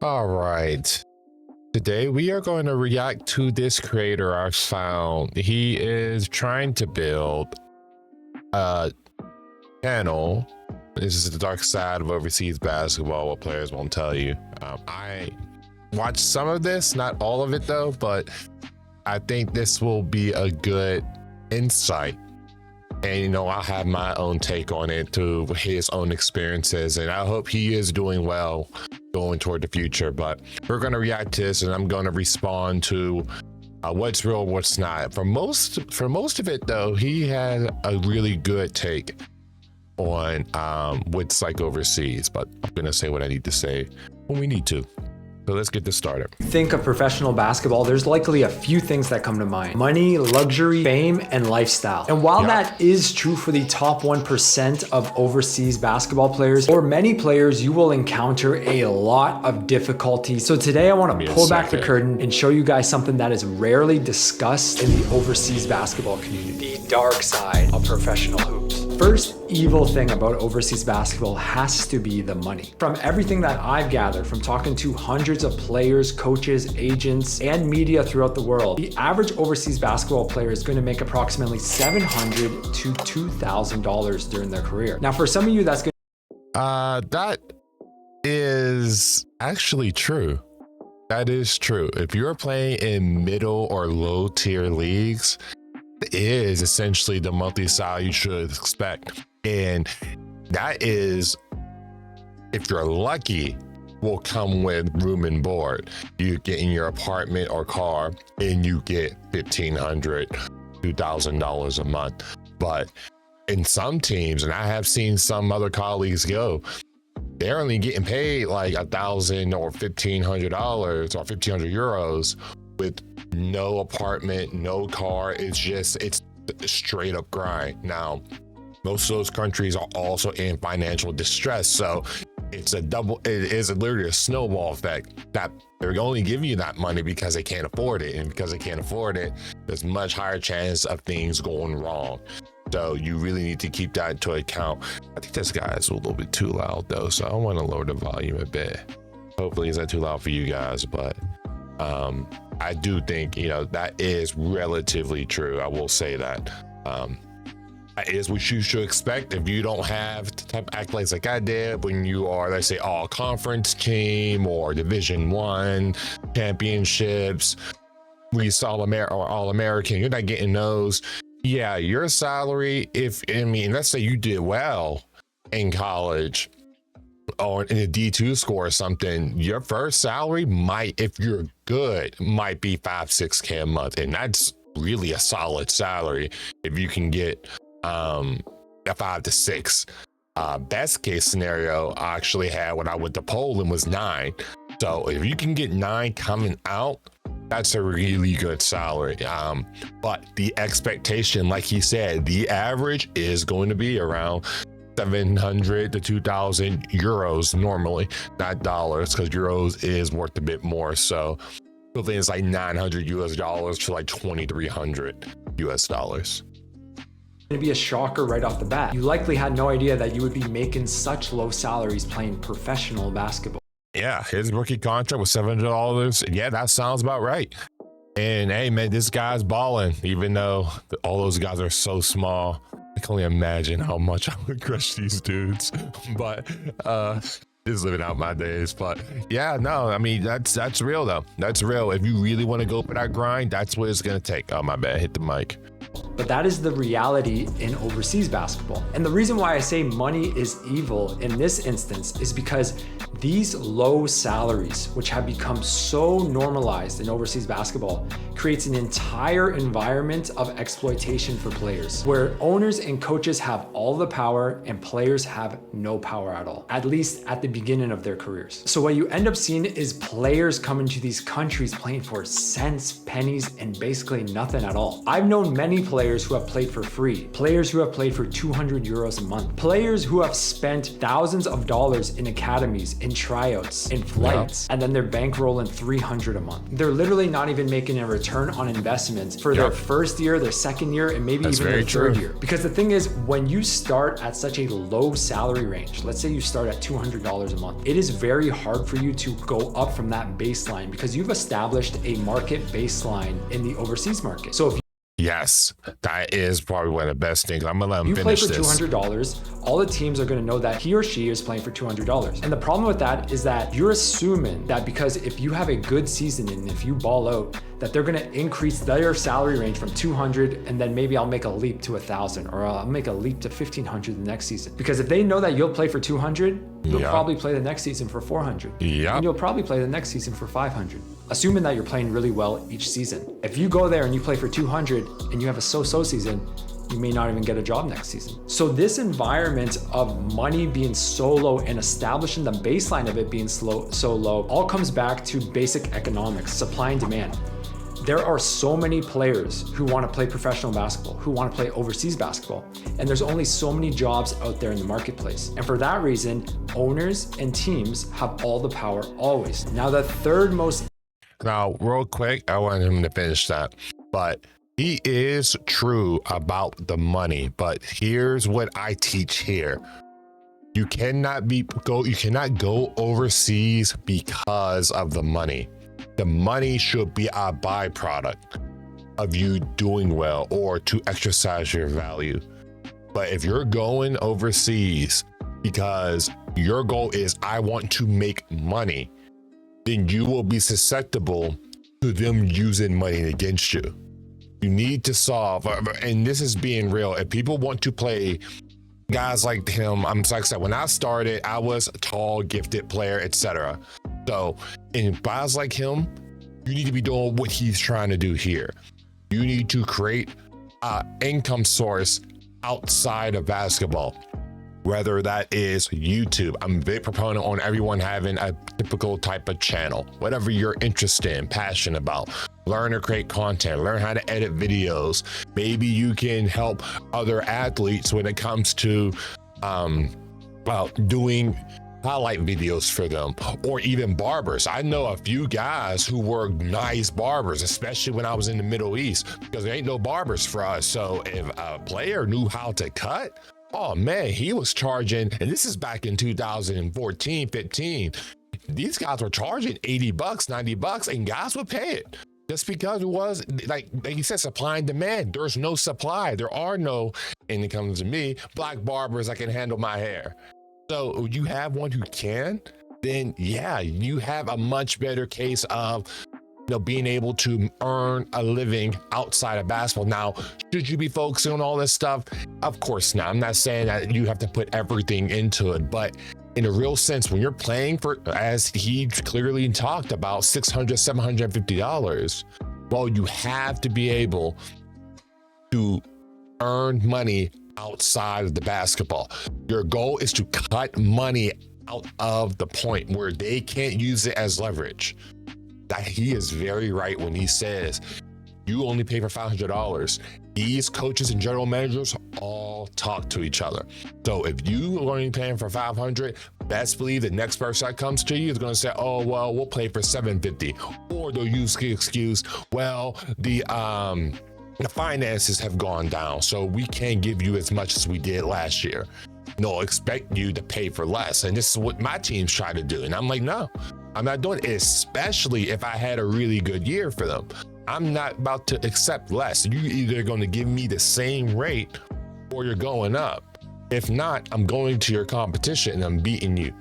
All right. Today we are going to react to this creator I found. He is trying to build a channel. This is the dark side of overseas basketball, what players won't tell you. I watched some of this, not all of it though, but I think this will be a good insight. And I'll have my own take on it to his own experiences, and I hope he is doing well going toward the future. But we're going to react to this, and I'm going to respond to what's real, what's not. For most of it though, he had a really good take on what's like overseas, but I'm going to say what I need to say when we need to. So let's get this started. Think of professional basketball, there's likely a few things that come to mind: money, luxury, fame, and lifestyle. And while that is true for the top 1% of overseas basketball players, for many players, you will encounter a lot of difficulties. So today I want to pull back the curtain and show you guys something that is rarely discussed in the overseas basketball community: the dark side of professional hoops. First evil thing about overseas basketball has to be the money. From everything that I've gathered from talking to hundreds of players, coaches, agents, and media throughout the world, the average overseas basketball player is going to make approximately $700 to $2,000 during their career. Now, for some of you, that's good. That is actually true. That is true. If you're playing in middle or low tier leagues, it is essentially the monthly salary you should expect. And that is, if you're lucky, will come with room and board. You get in your apartment or car and you get $1,500, $2,000 a month. But in some teams, and I have seen some other colleagues go, they're only getting paid like $1,000 or $1,500 or €1,500 with no apartment, no car. It's straight up grind. Now, most of those countries are also in financial distress, so it is literally a snowball effect that they're only giving you that money because they can't afford it, and because they can't afford it, there's much higher chance of things going wrong. So you really need to keep that into account. I think this guy is a little bit too loud though, so I want to lower the volume a bit. Hopefully it's not too loud for you guys, but I do think that is relatively true. I will say that is what you should expect if you don't have the type of accolades like I did when you are, let's say, all conference team or Division I championships. We saw all American. You're not getting those. Yeah, your salary, let's say you did well in college or in a D2 score or something, your first salary might, if you're good, might be 5-6K a month. And that's really a solid salary if you can get a 5 to 6. Best case scenario I actually had when I went to Poland was 9. So if you can get 9 coming out, that's a really good salary. But the expectation, like he said, the average is going to be around 700 to 2,000 euros normally, not dollars, because euros is worth a bit more. So I think it's like $900 to like 2,300 US dollars. To be a shocker right off the bat. You likely had no idea that you would be making such low salaries playing professional basketball. Yeah, his rookie contract was $700. Yeah, that sounds about right. And hey, man, this guy's balling, even though all those guys are so small. I can only imagine how much I would crush these dudes. But just living out my days. But yeah, no, I mean, that's real though. That's real. If you really want to go for that grind, that's what it's gonna take. Oh, my bad, hit the mic. But that is the reality in overseas basketball. And the reason why I say money is evil in this instance is because these low salaries, which have become so normalized in overseas basketball, creates an entire environment of exploitation for players, where owners and coaches have all the power and players have no power at all, at least at the beginning of their careers. So what you end up seeing is players coming to these countries playing for cents, pennies, and basically nothing at all. I've known many players players who have played for free, players who have played for 200 euros a month, players who have spent thousands of dollars in academies, in tryouts, in flights, and then they're bankrolling 300 a month. They're literally not even making a return on investments for their first year, their second year, and maybe even their third year. Because the thing is, when you start at such a low salary range, let's say you start at $200 a month, it is very hard for you to go up from that baseline because you've established a market baseline in the overseas market. So if yes, that is probably one of the best things. I'm gonna let him play finish for this. $200, all the teams are gonna know that he or she is playing for $200. And the problem with that is that you're assuming that because if you have a good season and if you ball out, that they're gonna increase their salary range from 200 and then maybe I'll make a leap to 1,000 or I'll make a leap to 1,500 the next season. Because if they know that you'll play for 200, you'll probably play the next season for 400. And you'll probably play the next season for 500. Assuming that you're playing really well each season. If you go there and you play for 200 and you have a so-so season, you may not even get a job next season. So this environment of money being so low and establishing the baseline of it being so low all comes back to basic economics, supply and demand. There are so many players who want to play professional basketball, who want to play overseas basketball, and there's only so many jobs out there in the marketplace. And for that reason, owners and teams have all the power always. Now, the third most... Now, real quick, I want him to finish that, but he is true about the money, but here's what I teach here. You cannot go overseas because of the money. The money should be a byproduct of you doing well or to exercise your value. But if you're going overseas because your goal is, I want to make money, then you will be susceptible to them using money against you. You need to solve, and this is being real. If people want to play guys like him, like I said, when I started, I was a tall, gifted player, etc. So in guys like him, you need to be doing what he's trying to do here. You need to create an income source outside of basketball, whether that is YouTube. I'm a big proponent on everyone having a typical type of channel, whatever you're interested in, passionate about. Learn to create content, learn how to edit videos. Maybe you can help other athletes when it comes to doing highlight videos for them, or even barbers. I know a few guys who were nice barbers, especially when I was in the Middle East, because there ain't no barbers for us. So if a player knew how to cut, oh man, he was charging, and this is back in 2014, 15. These guys were charging $80, $90, and guys would pay it. Just because it was, like you said, supply and demand. There's no supply. There are no, and it comes to me, black barbers that can handle my hair. So you have one who can, then yeah, you have a much better case of being able to earn a living outside of basketball. Now, should you be focusing on all this stuff? Of course not. I'm not saying that you have to put everything into it, but in a real sense, when you're playing for, as he clearly talked about, $600, $750, well, you have to be able to earn money outside of the basketball. Your goal is to cut money out of the point where they can't use it as leverage. That he is very right when he says you only pay for $500. These coaches and general managers all talk to each other. So if you are only paying for $500, best believe the next person that comes to you is going to say, oh, well, we'll play for $750. Or they'll use the excuse, well, the finances have gone down, so we can't give you as much as we did last year. No, expect you to pay for less. And this is what my teams try to do. And I'm like, no, I'm not doing it, especially if I had a really good year for them. I'm not about to accept less. You're either going to give me the same rate or you're going up. If not, I'm going to your competition and I'm beating you,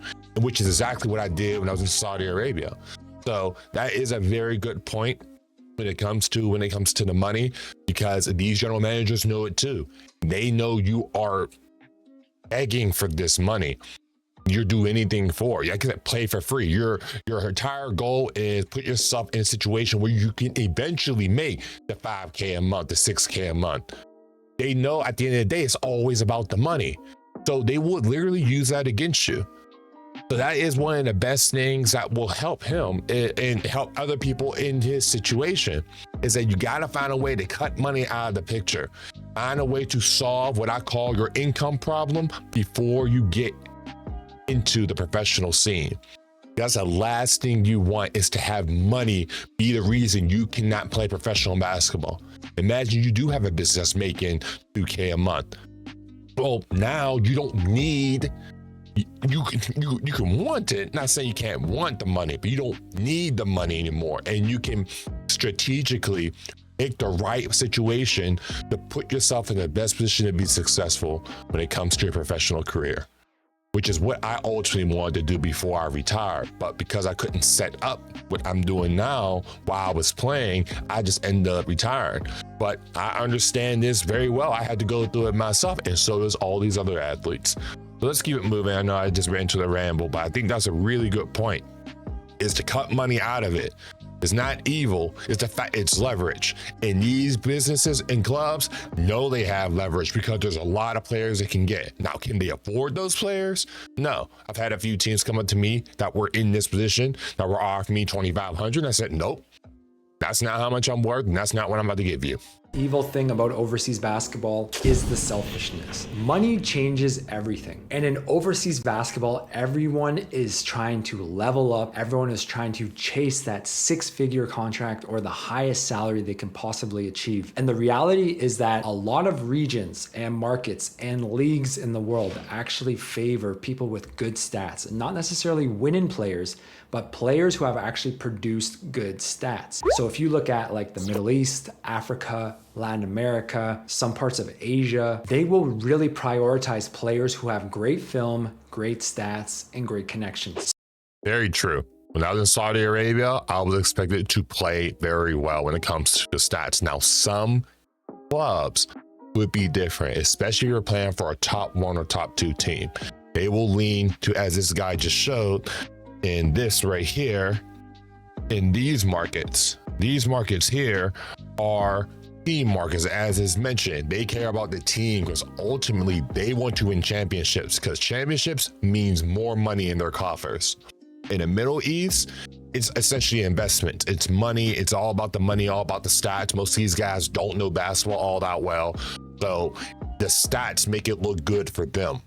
which is exactly what I did when I was in Saudi Arabia. So that is a very good point when it comes to the money, because these general managers know it too. They know you are begging for this money. You do anything for. You can play for free. Your entire goal is put yourself in a situation where you can eventually make the $5K a month, the $6K a month. They know at the end of the day, it's always about the money. So they would literally use that against you. So that is one of the best things that will help him and help other people in his situation, is that you got to find a way to cut money out of the picture. Find a way to solve what I call your income problem before you get into the professional scene. That's the last thing you want, is to have money be the reason you cannot play professional basketball. Imagine you do have a business making $2K a month. Well, now you don't need, you can want it. Not saying you can't want the money, but you don't need the money anymore. And you can strategically make the right situation to put yourself in the best position to be successful when it comes to your professional career, which is what I ultimately wanted to do before I retired. But because I couldn't set up what I'm doing now while I was playing, I just ended up retiring. But I understand this very well. I had to go through it myself, and so does all these other athletes. So let's keep it moving. I know I just ran into the ramble, but I think that's a really good point, is to cut money out of it. It's not evil, it's the fact it's leverage. And these businesses and clubs know they have leverage because there's a lot of players they can get. Now, can they afford those players? No. I've had a few teams come up to me that were in this position that were offering me $2,500. I said, nope, that's not how much I'm worth, and that's not what I'm about to give you. Evil thing about overseas basketball is the selfishness. Money changes everything. And in overseas basketball, everyone is trying to level up. Everyone is trying to chase that 6-figure contract or the highest salary they can possibly achieve. And the reality is that a lot of regions and markets and leagues in the world actually favor people with good stats, and not necessarily winning players, but players who have actually produced good stats. So if you look at like the Middle East, Africa, Latin America, some parts of Asia, they will really prioritize players who have great film, great stats, and great connections. Very true. When I was in Saudi Arabia, I was expected to play very well when it comes to the stats. Now, some clubs would be different, especially if you're playing for a top 1 or top 2 team. They will lean to, as this guy just showed, in this right here, in these markets here are team markets. As is mentioned, they care about the team because ultimately they want to win championships, because championships means more money in their coffers. In the Middle East, it's essentially investment. It's money. It's all about the money, all about the stats. Most of these guys don't know basketball all that well, so the stats make it look good for them.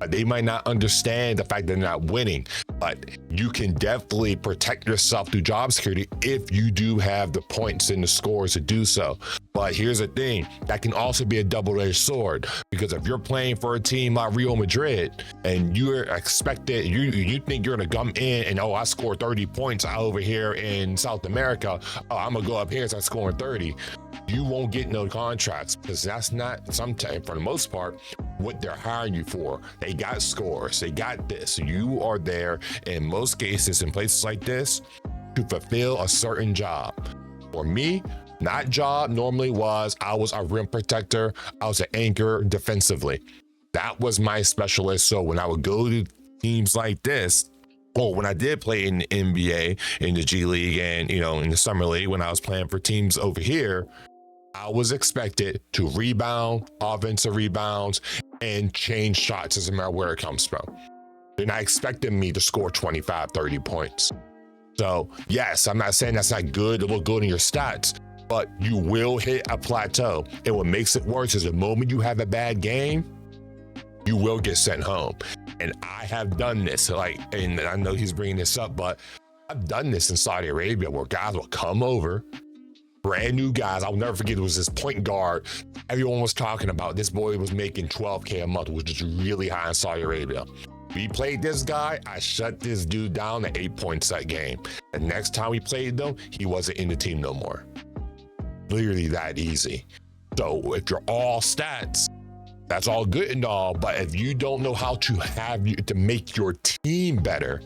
They might not understand the fact that they're not winning, but you can definitely protect yourself through job security if you do have the points and the scores to do so. But here's the thing, that can also be a double-edged sword, because if you're playing for a team like Real Madrid and you're expected, you think you're gonna come in and, oh, I scored 30 points over here in South America, oh, I'm gonna go up here and start scoring 30. You won't get no contracts, because that's not, sometimes for the most part, what they're hiring you for. They got scores, they got this. You are there in most cases in places like this to fulfill a certain job. For me, that job normally was, I was a rim protector, I was an anchor defensively. That was my specialist. So when I would go to teams like this, or when I did play in the NBA, in the G League, and in the Summer League, when I was playing for teams over here, I was expected to rebound, offensive rebounds, and change shots. Doesn't matter where it comes from. They're not expecting me to score 25, 30 points. So yes, I'm not saying that's not good, it look good in your stats, but you will hit a plateau. And what makes it worse is the moment you have a bad game, you will get sent home. And I have done this, and I know he's bringing this up, but I've done this in Saudi Arabia where guys will come over, brand new guys. I'll never forget, it was this point guard everyone was talking about. This boy was making $12K a month, which is really high in Saudi Arabia. We played this guy, I shut this dude down to 8 points that game. The next time we played though, he wasn't in the team no more. Literally that easy. So if you're all stats, that's all good and all, but if you don't know how to make your team better,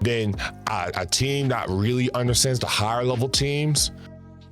then a team that really understands the higher level teams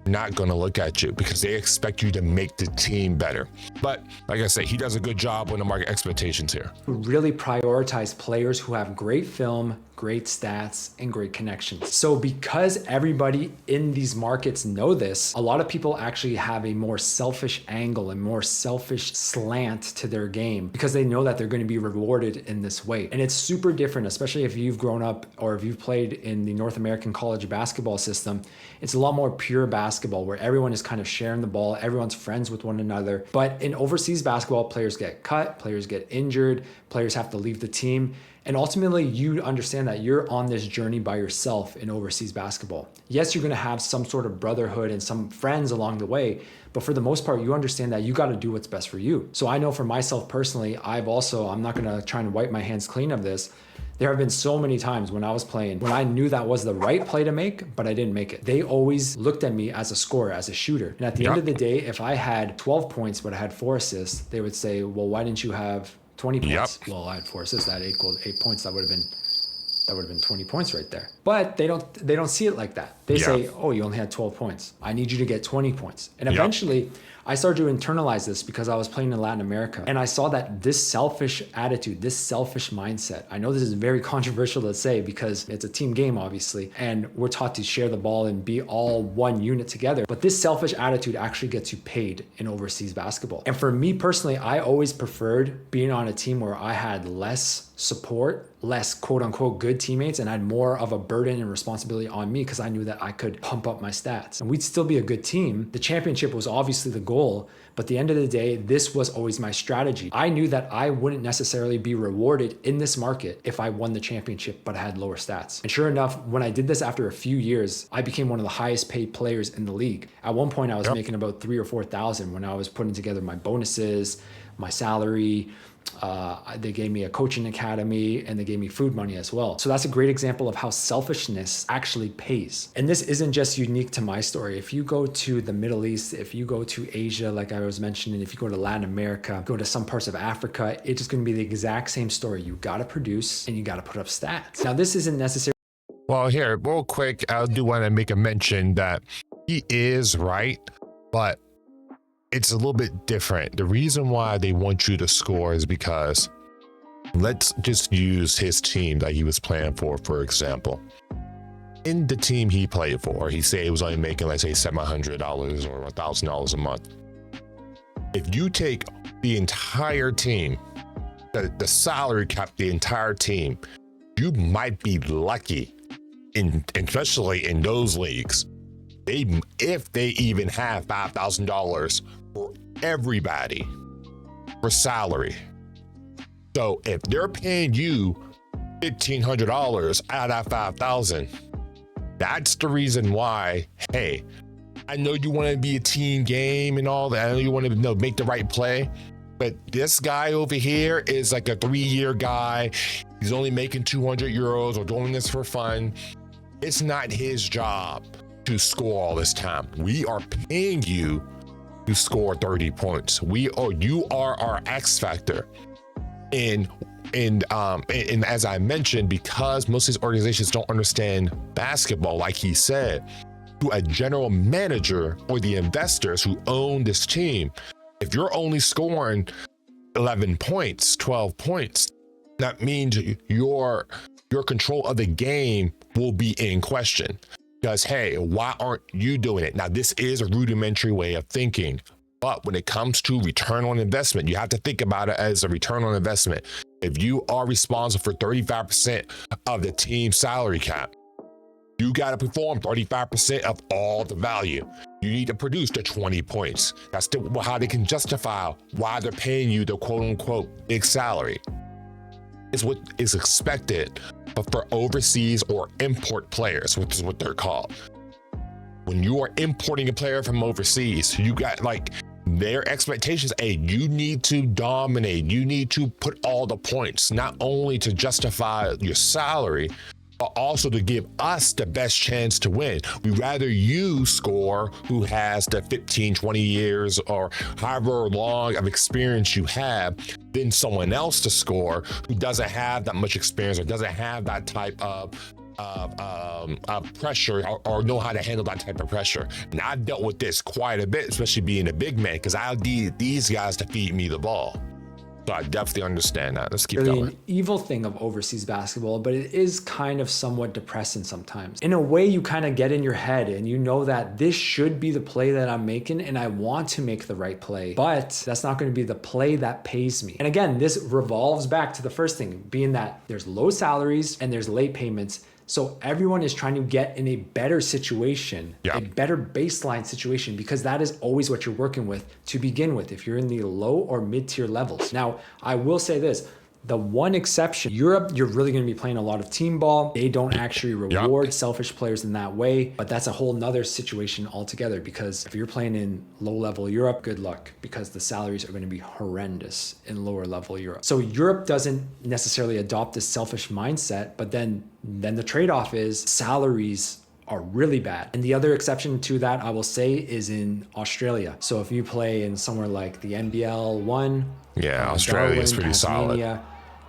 not going to look at you, because they expect you to make the team better. But like I said, he does a good job with the market expectations here. Who really prioritize players who have great film, great stats, and great connections. So because everybody in these markets know this, a lot of people actually have a more selfish angle and more selfish slant to their game because they know that they're going to be rewarded in this way. And it's super different, especially if you've grown up or if you've played in the North American college basketball system. It's a lot more pure basketball where everyone is kind of sharing the ball, everyone's friends with one another. But in overseas basketball, players get cut, players get injured, players have to leave the team. And ultimately, you understand that you're on this journey by yourself in overseas basketball. Yes, you're going to have some sort of brotherhood and some friends along the way, but for the most part, you understand that you got to do what's best for you. So I know for myself personally, I'm not going to try and wipe my hands clean of this. There have been so many times when I was playing, when I knew that was the right play to make, but I didn't make it. They always looked at me as a scorer, as a shooter. And at the end of the day, if I had 12 points, but I had 4 assists, they would say, well, why didn't you have 20 points? Well, I had 4 assists, that equaled 8 points. That would have been 20 points right there. But they don't see it like that. They say, oh, you only had 12 points. I need you to get 20 points. And eventually I started to internalize this because I was playing in Latin America. And I saw that this selfish attitude, this selfish mindset, I know this is very controversial to say because it's a team game, obviously, and we're taught to share the ball and be all one unit together. But this selfish attitude actually gets you paid in overseas basketball. And for me personally, I always preferred being on a team where I had less support, less quote unquote good teammates, and I had more of a burden and responsibility on me because I knew that I could pump up my stats. And we'd still be a good team. The championship was obviously the goal, but at the end of the day, this was always my strategy. I knew that I wouldn't necessarily be rewarded in this market if I won the championship, but I had lower stats. And sure enough, when I did this after a few years, I became one of the highest paid players in the league. At one point, I was making about 3,000 or 4,000 when I was putting together my bonuses, my salary. They gave me a coaching academy and they gave me food money as well. So that's a great example of how selfishness actually pays. And this isn't just unique to my story. If you go to the Middle East, if you go to Asia, like I was mentioning, if you go to Latin America, go to some parts of Africa, it's just going to be the exact same story. You got to produce and you got to put up stats. Now, this isn't necessarily. Well, here, real quick, I do want to make a mention that he is right, but it's a little bit different. The reason why they want you to score is because let's just use his team that he was playing for example. In the team he played for, he said he was only making, let's say, $700 or $1,000 a month. If you take the entire team, the salary cap, the entire team, you might be lucky, especially in those leagues, if they even have $5,000 for everybody for salary. So if they're paying you $1,500 out of that $5,000, that's the reason why, hey, I know you want to be a team game and all that. I know you want to make the right play, but this guy over here is like a 3-year guy. He's only making 200 euros or doing this for fun. It's not his job to score all this time. We are paying you to score 30 points. You are our X factor. And as I mentioned, because most of these organizations don't understand basketball, like he said, to a general manager or the investors who own this team, if you're only scoring 11 points, 12 points, that means your control of the game will be in question. Because, hey, why aren't you doing it? Now, this is a rudimentary way of thinking, but when it comes to return on investment, you have to think about it as a return on investment. If you are responsible for 35% of the team salary cap, you got to perform 35% of all the value. You need to produce the 20 points. That's how they can justify why they're paying you the quote unquote big salary. Is what is expected, but for overseas or import players, which is what they're called. When you are importing a player from overseas, you got like their expectations, hey, you need to dominate, you need to put all the points, not only to justify your salary, but also to give us the best chance to win. We'd rather you score who has the 15, 20 years or however long of experience you have than someone else to score who doesn't have that much experience or doesn't have that type of pressure or know how to handle that type of pressure. And I've dealt with this quite a bit, especially being a big man, because I need these guys to feed me the ball. So I definitely understand that. Let's keep really going. An evil thing of overseas basketball, but it is kind of somewhat depressing sometimes. In a way, you kind of get in your head and you know that this should be the play that I'm making and I want to make the right play, but that's not going to be the play that pays me. And again, this revolves back to the first thing, being that there's low salaries and there's late payments. So everyone is trying to get in a better situation, a better baseline situation, because that is always what you're working with to begin with if you're in the low or mid-tier levels. Now, I will say this, the one exception, Europe, you're really going to be playing a lot of team ball. They don't actually reward selfish players in that way, but that's a whole nother situation altogether, because if you're playing in low level Europe, good luck, because the salaries are going to be horrendous in lower level Europe. So Europe doesn't necessarily adopt this selfish mindset, but then the trade-off is salaries are really bad. And the other exception to that, I will say, is in Australia. So if you play in somewhere like the NBL 1, Australia is pretty solid.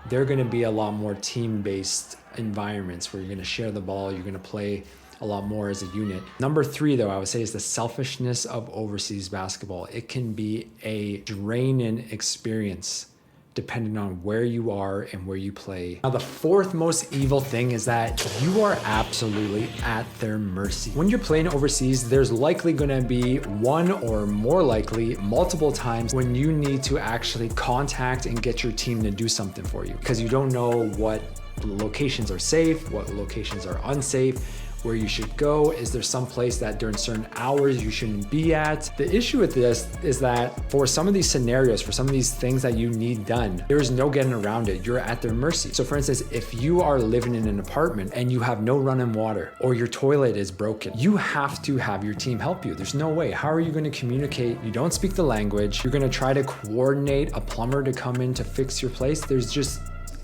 They're going to be a lot more team-based environments where you're going to share the ball, you're going to play a lot more as a unit. Number 3, though, I would say is the selfishness of overseas basketball. It can be a draining experience depending on where you are and where you play. Now, the 4th most evil thing is that you are absolutely at their mercy. When you're playing overseas, there's likely gonna be one or more likely multiple times when you need to actually contact and get your team to do something for you, because you don't know what locations are safe, what locations are unsafe, where you should go. Is there some place that during certain hours you shouldn't be at? The issue with this is that for some of these scenarios, for some of these things that you need done, there is no getting around it. You're at their mercy. So for instance, if you are living in an apartment and you have no running water or your toilet is broken, you have to have your team help you. There's no way. How are you going to communicate? You don't speak the language. You're going to try to coordinate a plumber to come in to fix your place.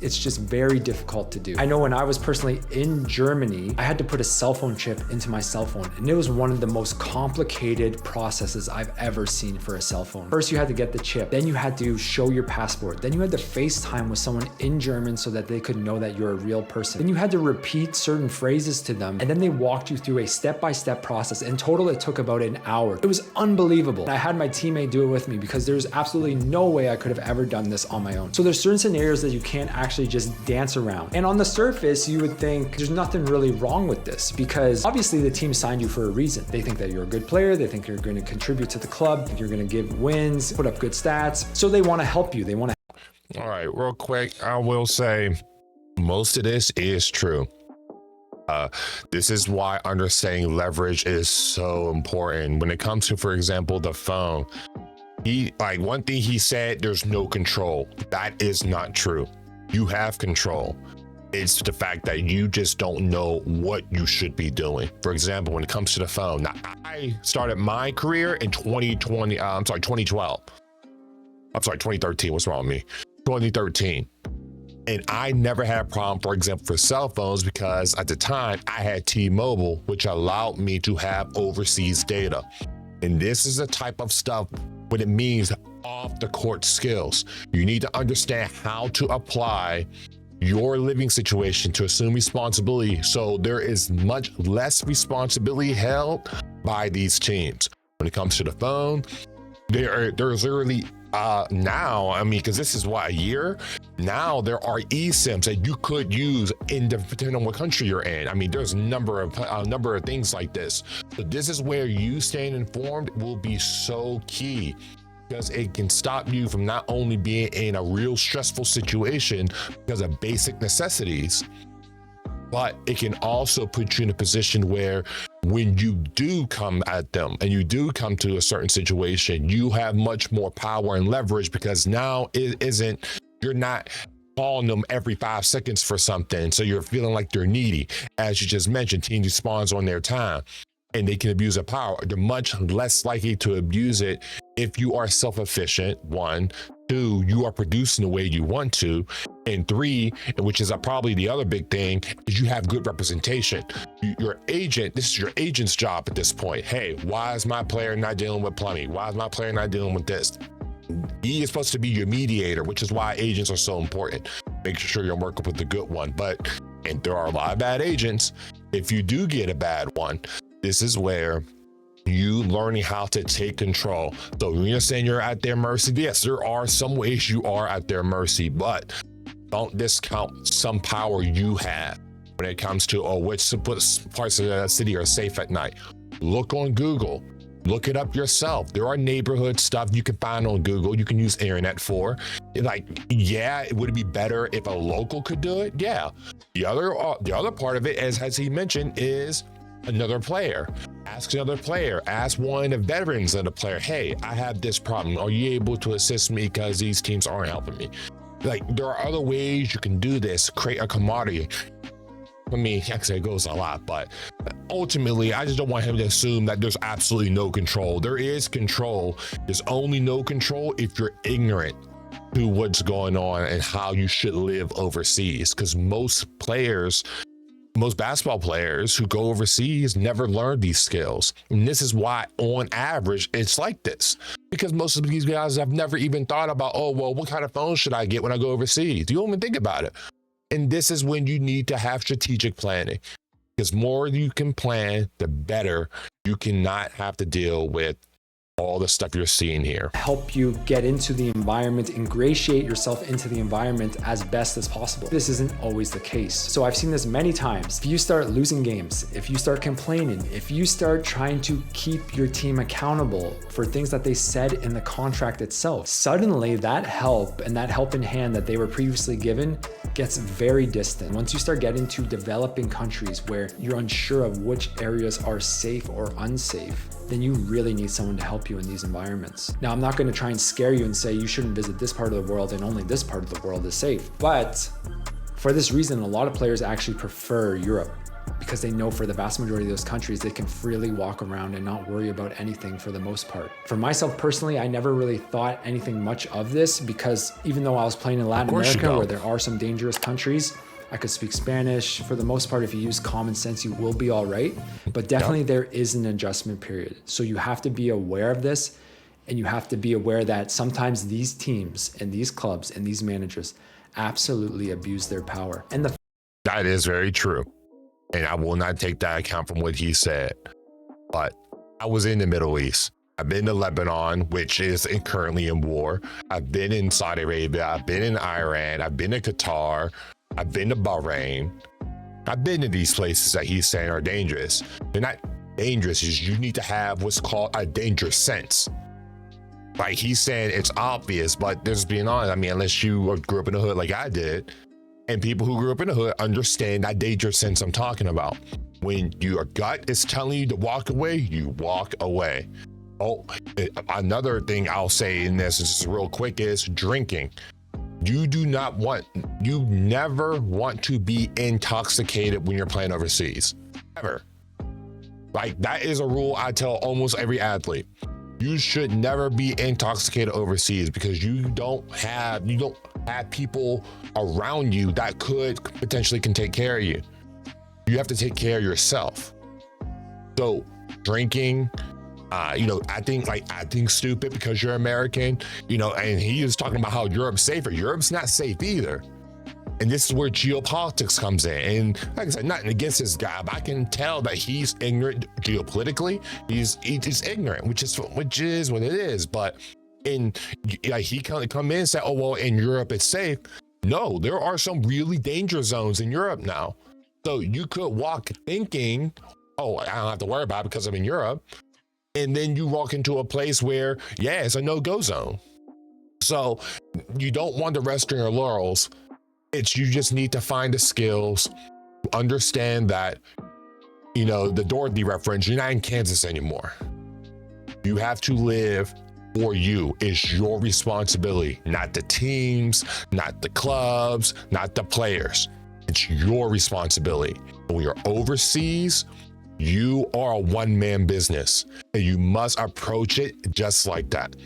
It's just very difficult to do. I know when I was personally in Germany, I had to put a cell phone chip into my cell phone, and it was one of the most complicated processes I've ever seen for a cell phone. First, you had to get the chip, then you had to show your passport, then you had to FaceTime with someone in German so that they could know that you're a real person. Then you had to repeat certain phrases to them, and then they walked you through a step-by-step process. In total, it took about an hour. It was unbelievable. I had my teammate do it with me because there's absolutely no way I could have ever done this on my own. So there's certain scenarios that you can't actually just dance around. And on the surface, you would think there's nothing really wrong with this, because obviously the team signed you for a reason. They think that you're a good player. They think you're going to contribute to the club. You're going to give wins, put up good stats. So they want to help you. They want to. All right, real quick, I will say most of this is true. This is why understanding leverage is so important. When it comes to, for example, the phone, one thing he said, there's no control. That is not true. You have control. It's the fact that you just don't know what you should be doing. For example, when it comes to the phone, now, I started my career in 2012. I'm sorry, 2013. What's wrong with me? 2013. And I never had a problem, for example, for cell phones, because at the time I had T-Mobile, which allowed me to have overseas data. And this is the type of stuff what it means off the court skills. You need to understand how to apply your living situation to assume responsibility, so there is much less responsibility held by these teams. When it comes to the phone, there's literally now, I mean, because this is what, a year? Now there are eSIMs that you could use depending on what country you're in. I mean, there's a number of things like this. So this is where you staying informed will be so key, because it can stop you from not only being in a real stressful situation because of basic necessities, but it can also put you in a position where when you do come at them and you do come to a certain situation, you have much more power and leverage, because now you're not calling them every 5 seconds for something. So you're feeling like they're needy. As you just mentioned, team responds on their time and they can abuse their power. They're much less likely to abuse it if you are self-efficient, 1. 2, you are producing the way you want to. And 3, which is probably the other big thing, is you have good representation. Your agent, this is your agent's job at this point. Hey, why is my player not dealing with plumbing? Why is my player not dealing with this? He is supposed to be your mediator, which is why agents are so important. Make sure you're working with the good one. And there are a lot of bad agents. if you do get a bad one, this is where you learning how to take control. So when you're saying you're at their mercy, yes, there are some ways you are at their mercy, but don't discount some power you have when it comes to which parts of the city are safe at night. Look on Google. Look it up yourself. There are neighborhood stuff you can find on Google. You can use internet for. Like, yeah, would it be better if a local could do it? Yeah. The other part of it, as he mentioned, is another player. Ask another player. Ask one of the veterans of the player. Hey, I have this problem. Are you able to assist me because these teams aren't helping me? Like, there are other ways you can do this. Create a commodity. I mean, actually, it goes a lot, but ultimately, I just don't want him to assume that there's absolutely no control. There is control. There's only no control if you're ignorant to what's going on and how you should live overseas. Because most basketball players who go overseas never learn these skills. And this is why, on average, it's like this. Because most of these guys have never even thought about, oh, well, what kind of phone should I get when I go overseas? You don't even think about it. And this is when you need to have strategic planning, because more you can plan, the better. You cannot have to deal with all the stuff you're seeing here. Help you get into the environment, ingratiate yourself into the environment as best as possible. This isn't always the case. So I've seen this many times. If you start losing games, if you start complaining, if you start trying to keep your team accountable for things that they said in the contract itself, suddenly that help and that helping hand that they were previously given gets very distant. Once you start getting to developing countries where you're unsure of which areas are safe or unsafe, then you really need someone to help you in these environments. Now, I'm not going to try and scare you and say you shouldn't visit this part of the world and only this part of the world is safe. But for this reason, a lot of players actually prefer Europe because they know for the vast majority of those countries, they can freely walk around and not worry about anything for the most part. For myself personally, I never really thought anything much of this because even though I was playing in Latin America where there are some dangerous countries, I could speak Spanish. For the most part, if you use common sense, you will be all right. But definitely there is an adjustment period. So you have to be aware of this, and you have to be aware that sometimes these teams and these clubs and these managers absolutely abuse their power. And that is very true. And I will not take that account from what he said. But I was in the Middle East. I've been to Lebanon, which is currently in war. I've been in Saudi Arabia. I've been in Iran. I've been to Qatar. I've been to Bahrain. I've been to these places that he's saying are dangerous. They're not dangerous. You need to have what's called a danger sense. Like he's saying it's obvious, but just being honest, I mean, unless you grew up in the hood like I did, and people who grew up in the hood understand that danger sense I'm talking about. When your gut is telling you to walk away, you walk away. Oh, another thing I'll say in this is real quick is drinking. You never want to be intoxicated when you're playing overseas, ever. Like that is a rule I tell almost every athlete. You should never be intoxicated overseas because you don't have people around you that could potentially can take care of you. You have to take care of yourself. So drinking, acting stupid because you're American, and he was talking about how Europe's safer. Europe's not safe either. And this is where geopolitics comes in. And like I said, nothing against this guy, but I can tell that he's ignorant geopolitically. He's ignorant, which is what it is. But he come in and say, oh, well, in Europe it's safe. No, there are some really danger zones in Europe now. So you could walk thinking, oh, I don't have to worry about it because I'm in Europe. And then you walk into a place where, it's a no-go zone. So you don't want to rest on your laurels. You just need to find the skills, understand that, the Dorothy reference, you're not in Kansas anymore. You have to live for you. It's your responsibility, not the teams, not the clubs, not the players. It's your responsibility. When you're overseas, you are a one-man business, and you must approach it just like that.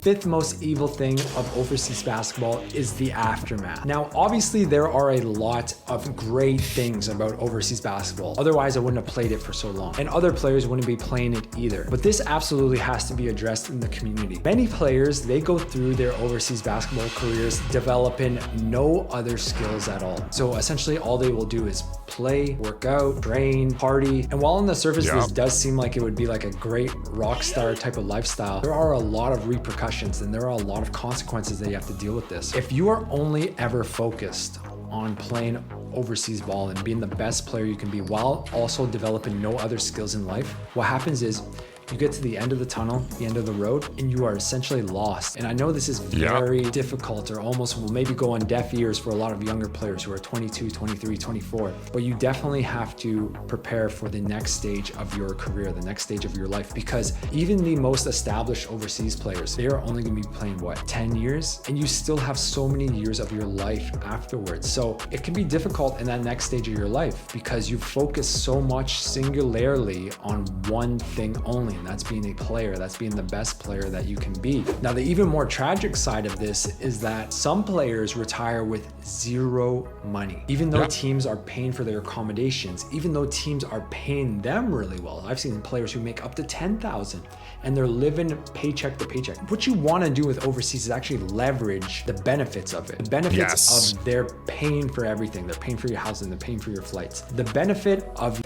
fifth most evil thing of overseas basketball is the aftermath. Now, obviously there are a lot of great things about overseas basketball. Otherwise, I wouldn't have played it for so long. And other players wouldn't be playing it either. But this absolutely has to be addressed in the community. Many players, they go through their overseas basketball careers developing no other skills at all. So essentially all they will do is play, work out, train, party. And while on the surface, this does seem like it would be like a great rock star type of lifestyle, there are a lot of repercussions and there are a lot of consequences that you have to deal with this. If you are only ever focused on playing overseas ball and being the best player you can be while also developing no other skills in life, what happens is you get to the end of the tunnel, the end of the road, and you are essentially lost. And I know this is very difficult, or almost will maybe go on deaf ears for a lot of younger players who are 22, 23, 24, but you definitely have to prepare for the next stage of your career, the next stage of your life, because even the most established overseas players, they are only gonna be playing, what, 10 years? And you still have so many years of your life afterwards. So it can be difficult in that next stage of your life because you focus so much singularly on one thing only. And that's being a player, that's being the best player that you can be. Now, the even more tragic side of this is that some players retire with zero money, even though teams are paying for their accommodations, even though teams are paying them really well. I've seen players who make up to 10,000 and they're living paycheck to paycheck. What you want to do with overseas is actually leverage the benefits of it. The benefits of they're paying for everything. They're paying for your housing, they're paying for your flights. The benefit of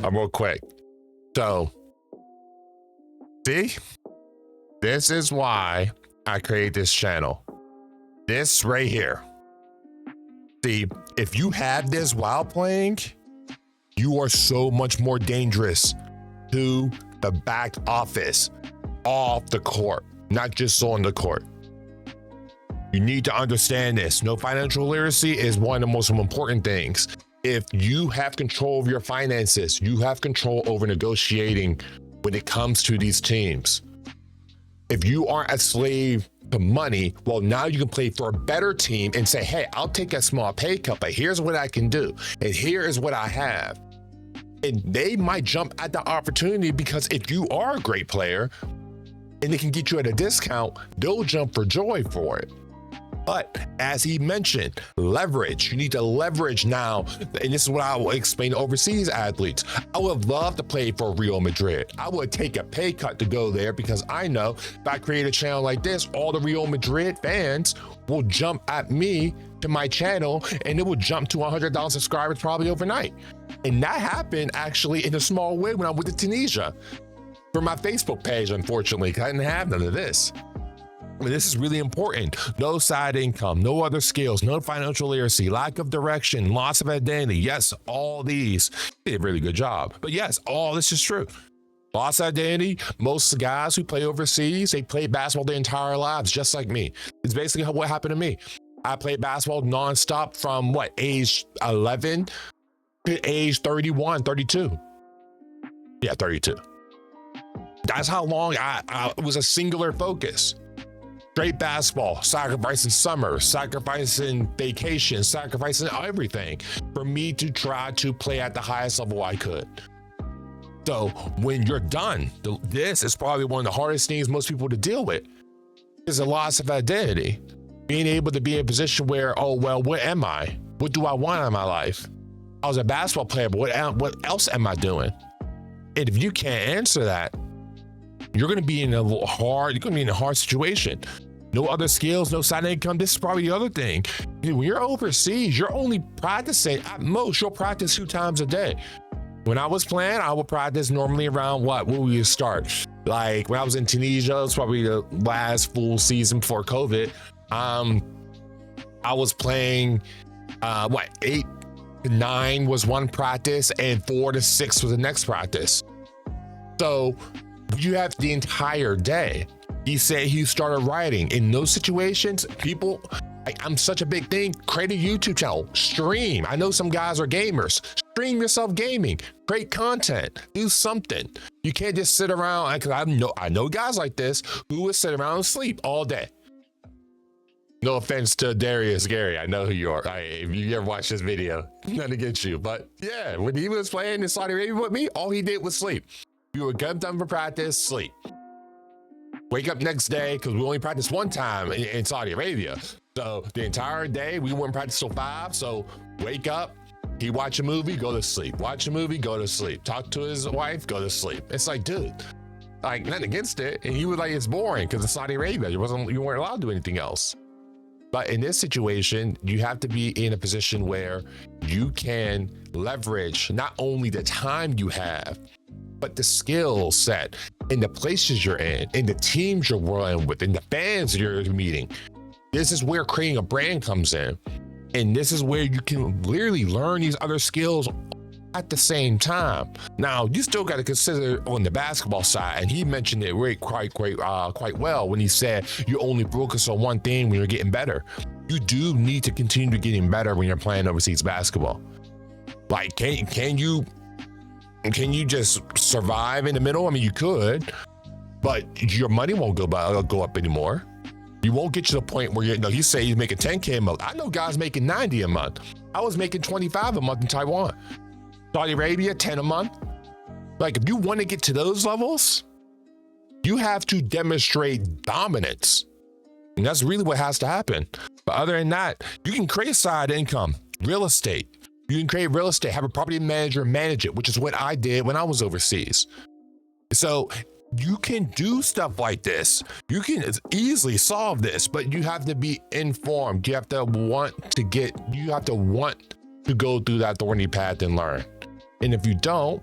I'm real quick. So, see, this is why I created this channel. This right here. See, if you have this while playing, you are so much more dangerous to the back office, off the court, not just on the court. You need to understand this. No, financial literacy is one of the most important things. If you have control of your finances, you have control over negotiating when it comes to these teams. If you aren't a slave to money, well, now you can play for a better team and say, hey, I'll take a small pay cut, but here's what I can do. And here is what I have. And they might jump at the opportunity because if you are a great player and they can get you at a discount, they'll jump for joy for it. But as he mentioned, leverage. You need to leverage now. And this is what I will explain to overseas athletes. I would love to play for Real Madrid. I would take a pay cut to go there because I know if I create a channel like this, all the Real Madrid fans will jump at me to my channel and it will jump to 100,000 subscribers probably overnight. And that happened actually in a small way when I went to Tunisia for my Facebook page, unfortunately, because I didn't have none of this. This is really important. No side income, no other skills, no financial literacy, lack of direction, loss of identity. Yes, all these did a really good job. But yes, all this is true. Loss of identity. Most guys who play overseas, they play basketball their entire lives, just like me. It's basically what happened to me. I played basketball nonstop from what, age 11 to age 31, 32. Yeah, 32. That's how long it was a singular focus. Straight basketball, sacrificing summer, sacrificing vacation, sacrificing everything for me to try to play at the highest level I could. So when you're done, this is probably one of the hardest things most people to deal with is a loss of identity. Being able to be in a position where, oh, well, what am I? What do I want in my life? I was a basketball player, but what else am I doing? And if you can't answer that, you're going to be in a hard situation. No other skills, no side income. This is probably the other thing. When you're overseas, you're only practicing, at most, you'll practice 2 times a day. When I was playing, I would practice normally around what would we start? Like when I was in Tunisia, it was probably the last full season before COVID. I was playing, 8 to 9 was one practice and 4 to 6 was the next practice. So you have the entire day. He said he started writing. In those situations, people, I'm such a big thing, create a YouTube channel, stream. I know some guys are gamers. Stream yourself gaming, create content, do something. You can't just sit around, because I know guys like this who would sit around and sleep all day. No offense to Darius Gary, I know who you are. If you ever watch this video, nothing against you. But yeah, when he was playing in Saudi Arabia with me, all he did was sleep. You would get done for practice, sleep. Wake up next day, because we only practiced one time in Saudi Arabia. So the entire day, we wouldn't practice till 5. So wake up, he watch a movie, go to sleep. Watch a movie, go to sleep. Talk to his wife, go to sleep. It's like, dude, like nothing against it. And he was like, it's boring because it's Saudi Arabia. You weren't allowed to do anything else. But in this situation, you have to be in a position where you can leverage not only the time you have, but the skill set in the places you're in the teams you're working with, in the fans you're meeting. This is where creating a brand comes in. And this is where you can literally learn these other skills at the same time. Now, you still got to consider on the basketball side, and he mentioned it quite well when he said you only focus on one thing when you're getting better. You do need to continue getting better when you're playing overseas basketball. Like, can you just survive in the middle? I mean, you could, but your money won't go up anymore. You won't get to the point where he say he's making 10K a month. I know guys making 90 a month. I was making 25 a month in Taiwan. Saudi Arabia, 10 a month. Like, if you want to get to those levels, you have to demonstrate dominance. And that's really what has to happen. But other than that, you can create side income, real estate. You can create real estate, have a property manager manage it, which is what I did when I was overseas. So you can do stuff like this. You can easily solve this, but you have to be informed. You have to want to go through that thorny path and learn. And if you don't,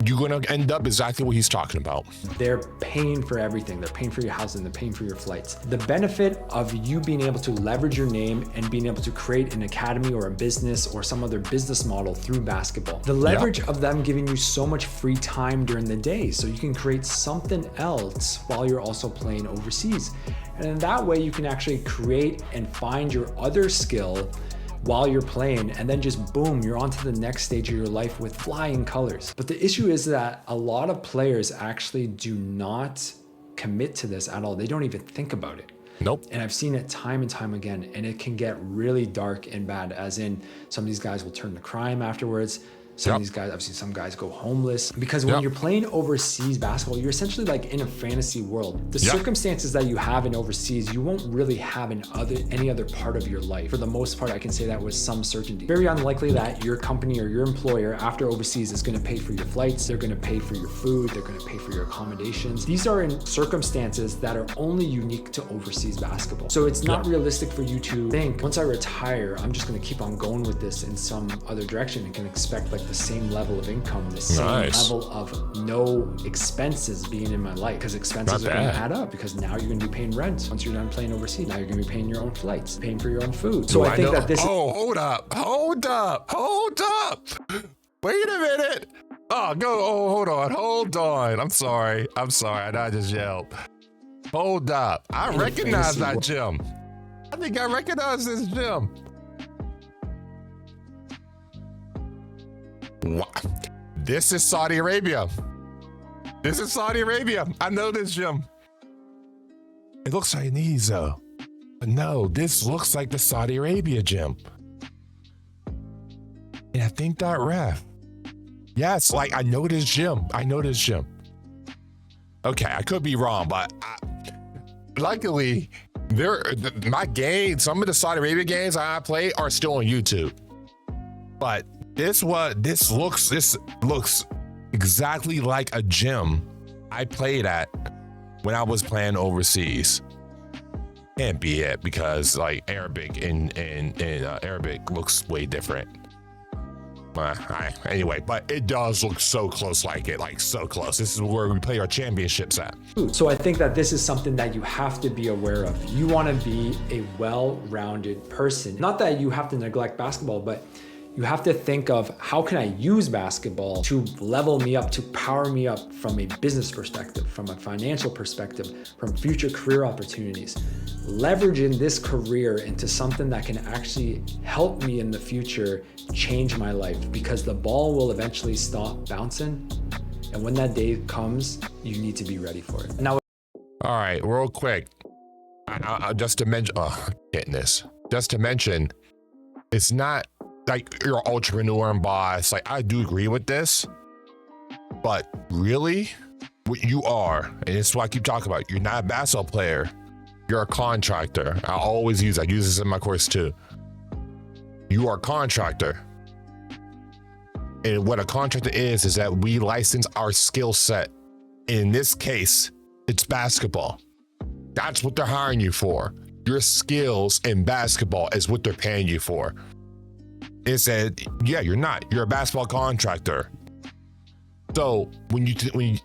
you're going to end up exactly what he's talking about. They're paying for everything. They're paying for your housing. They're paying for your flights. The benefit of you being able to leverage your name and being able to create an academy or a business or some other business model through basketball. The leverage of them giving you so much free time during the day so you can create something else while you're also playing overseas. And in that way, you can actually create and find your other skill while you're playing, and then just boom, you're on to the next stage of your life with flying colors. But the issue is that a lot of players actually do not commit to this at all. They don't even think about it. Nope. And I've seen it time and time again, and it can get really dark and bad, as in some of these guys will turn to crime afterwards. Some of these guys, I've seen some guys go homeless because when you're playing overseas basketball, you're essentially like in a fantasy world. The circumstances that you have in overseas, you won't really have in any other part of your life. For the most part, I can say that with some certainty. Very unlikely that your company or your employer after overseas is going to pay for your flights. They're going to pay for your food. They're going to pay for your accommodations. These are in circumstances that are only unique to overseas basketball. So it's not realistic for you to think, once I retire, I'm just going to keep on going with this in some other direction and can expect like the same level of income, the same level of no expenses being in my life, because expenses are going to add up, because now you're going to be paying rent once you're done playing overseas. Now you're going to be paying your own flights, paying for your own food. So I think that this hold up. Wait a minute. Hold on. I'm sorry. I just yelled. Hold up. I recognize that gym. I think I recognize this gym. What? This is Saudi Arabia. I know this gym. It looks Chinese though. But no, this looks like the Saudi Arabia gym. And I think that ref. Yes, like I know this gym. Okay, I could be wrong, but luckily, my games, some of the Saudi Arabia games I play are still on YouTube. But this looks exactly like a gym I played at when I was playing overseas. Can't be it, because like Arabic and Arabic looks way different. Anyway, but it does look so close, so close. This is where we play our championships at. So I think that this is something that you have to be aware of. You want to be a well-rounded person. Not that you have to neglect basketball, but you have to think of, how can I use basketball to level me up, to power me up from a business perspective, from a financial perspective, from future career opportunities. Leveraging this career into something that can actually help me in the future change my life, because the ball will eventually stop bouncing. And when that day comes, you need to be ready for it. Now, all right, real quick, just to mention, it's not like you're an entrepreneur and boss. Like, I do agree with this, but really, what you are, and it's what I keep talking about. You're not a basketball player. You're a contractor. I always use this in my course too. You are a contractor. And what a contractor is that we license our skill set. In this case, it's basketball. That's what they're hiring you for. Your skills in basketball is what they're paying you for. It said, yeah, you're a basketball contractor. So when you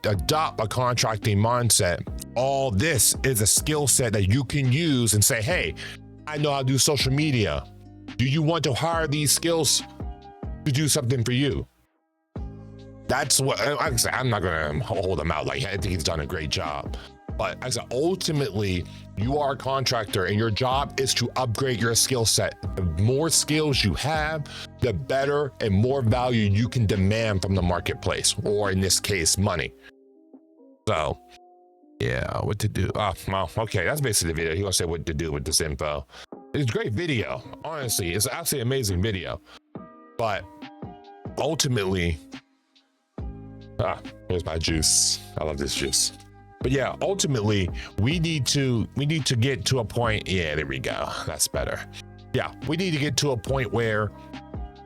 adopt a contracting mindset, all this is a skill set that you can use and say, hey, I know how to do social media. Do you want to hire these skills to do something for you? That's what I say. I'm not going to hold him out. Like, I think he's done a great job. But I said, ultimately, you are a contractor and your job is to upgrade your skill set. The more skills you have, the better and more value you can demand from the marketplace, or in this case, money. So, yeah, what to do? Oh, well, okay, that's basically the video. He gonna say what to do with this info. It's a great video. Honestly, it's absolutely amazing video. But ultimately, here's my juice. I love this juice. But yeah, ultimately, we need to get to a point. Yeah, there we go. That's better. Yeah, we need to get to a point where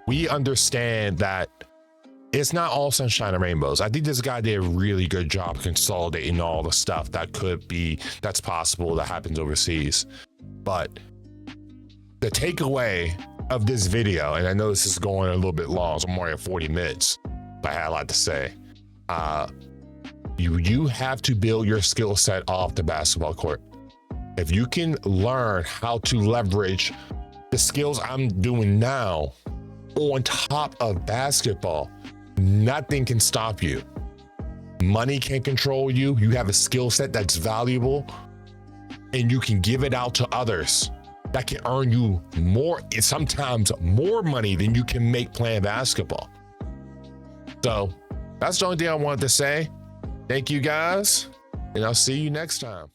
we understand that it's not all sunshine and rainbows. I think this guy did a really good job consolidating all the stuff that's possible that happens overseas. But the takeaway of this video, and I know this is going a little bit long, so I'm already at 40 minutes, but I had a lot to say. You have to build your skill set off the basketball court. If you can learn how to leverage the skills I'm doing now on top of basketball, nothing can stop you. Money can't control you. You have a skill set that's valuable, and you can give it out to others that can earn you more, sometimes more money than you can make playing basketball. So that's the only thing I wanted to say. Thank you guys, and I'll see you next time.